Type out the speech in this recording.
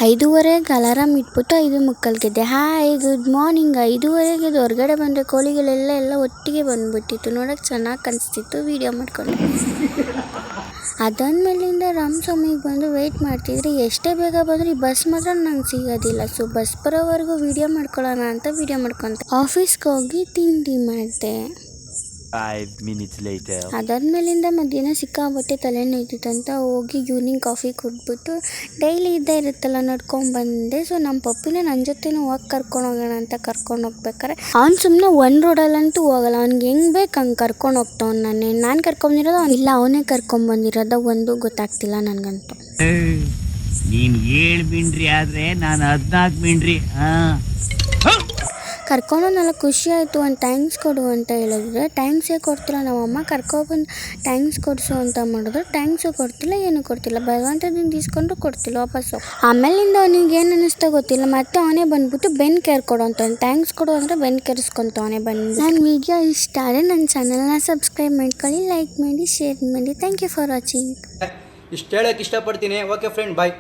5:30ಗೆ alarm ಇಟ್ಬಿಟ್ಟು 5:45ಗೆದ್ದೆ. Hi good morning. 5:30ಗೆ ಹೊರಗಡೆ ಬಂದರೆ ಕೋಳಿಗಳೆಲ್ಲ ಒಟ್ಟಿಗೆ ಬಂದುಬಿಟ್ಟಿತ್ತು. ನೋಡೋಕ್ಕೆ ಚೆನ್ನಾಗಿ ಕಾಣಿಸ್ತಿತ್ತು, ವೀಡಿಯೋ ಮಾಡ್ಕೊಂಡು. ಅದಾದಮೇಲಿಂದ ರಾಮಸ್ವಾಮಿಗೆ ಬಂದು ವೆಯ್ಟ್ ಮಾಡ್ತಿದ್ರೆ ಎಷ್ಟೇ ಬೇಗ ಬಂದರೂ ಈ ಬಸ್ ಮಾತ್ರ ನಂಗೆ ಸಿಗೋದಿಲ್ಲ. ಸೊ ಬಸ್ ಬರೋವರೆಗೂ ವೀಡಿಯೋ ಮಾಡ್ಕೊಳ್ಳೋಣ ಅಂತ ವೀಡಿಯೋ ಮಾಡ್ಕೊತೆ. ಆಫೀಸ್ಗೆ ಹೋಗಿ ತಿಂಡಿ ಮಾಡಿದೆ. 5 minutes later. ಅದಾದಮೇಲಿಂದ ಮಧ್ಯಾಹ್ನ ಸಿಕ್ಕಾಬಟ್ಟೆ ತಲೆ ನೋಯ್ತಿತ್ತಂತ ಹೋಗಿ ಈವ್ನಿಂಗ್ ಕಾಫಿ ಕುಡಿದ್ಬಿಟ್ಟು ಡೈಲಿ ಇದ್ದೇ ಇರುತ್ತಲ್ಲ ನಡ್ಕೊಂಡ್ಬಂದೆ. ಸೊ ನಮ್ಮ ಪಪ್ಪಿನ ನನ್ನ ಜೊತೆನೂ ಹೋಗಿ ಕರ್ಕೊಂಡು ಹೋಗೋಣ ಅಂತ ಕರ್ಕೊಂಡು ಹೋಗ್ಬೇಕಾರೆ ಅವ್ನು ಸುಮ್ಮನೆ ಒಂದು ರೋಡಲ್ಲಂತೂ ಹೋಗಲ್ಲ. ಅವ್ನಿಗೆ ಹೆಂಗೆ ಬೇಕು ಹಂಗೆ ಕರ್ಕೊಂಡು ಹೋಗ್ತಾವ್ನು. ನಾನು ಕರ್ಕೊಂಬಂದಿರೋದು ಇಲ್ಲ, ಅವನೇ ಕರ್ಕೊಂಬಂದಿರೋದು ಒಂದು ಗೊತ್ತಾಗ್ತಿಲ್ಲ ನನಗಂತೂ. ನೀನು 7 ಮಿಂಡ್ರಿ ಆದರೆ ನಾನು 14 ಮಿಂಡ್ರಿ. ಕರ್ಕೊಂಡು ನನಗೆ ಖುಷಿ ಆಯಿತು. ಒಂದು ಥ್ಯಾಂಕ್ಸ್ ಕೊಡು ಅಂತ ಹೇಳಿದ್ರೆ ಥ್ಯಾಂಕ್ಸೇ ಕೊಡ್ತಿಲ್ಲ. ನಮ್ಮಮ್ಮ ಕರ್ಕೊಬಂದು ಥ್ಯಾಂಕ್ಸ್ ಕೊಡಿಸು ಅಂತ ಮಾಡಿದ್ರು, ಥ್ಯಾಂಕ್ಸು ಕೊಡ್ತಿಲ್ಲ, ಏನೂ ಕೊಡ್ತಿಲ್ಲ. ಭಗವಂತದಿಂದ ಇಸ್ಕೊಂಡ್ರು ಕೊಡ್ತಿಲ್ಲ ವಾಪಸ್ಸು. ಆಮೇಲಿಂದ ಅವನಿಗೆ ಏನು ಅನ್ನಿಸ್ತಾ ಗೊತ್ತಿಲ್ಲ, ಮತ್ತೆ ಅವನೇ ಬಂದ್ಬಿಟ್ಟು ಬೆನ್ನು ಕೇರ್ ಕೊಡು ಅಂತ. ಥ್ಯಾಂಕ್ಸ್ ಕೊಡು ಅಂದರೆ ಬೆನ್ನು ಕೆರೆಸ್ಕೊಂತವನೇ ಬಂದು. ನನ್ನ ವಿಡಿಯೋ ಇಷ್ಟ ಆದರೆ ನನ್ನ ಚಾನಲ್ನ ಸಬ್ಸ್ಕ್ರೈಬ್ ಮಾಡ್ಕೊಳ್ಳಿ, ಲೈಕ್ ಮಾಡಿ, ಶೇರ್ ಮಾಡಿ. Thank you for watching. ಇಷ್ಟು ಹೇಳೋಕ್ಕೆ ಇಷ್ಟಪಡ್ತೀನಿ. ಓಕೆ ಫ್ರೆಂಡ್, ಬಾಯ್.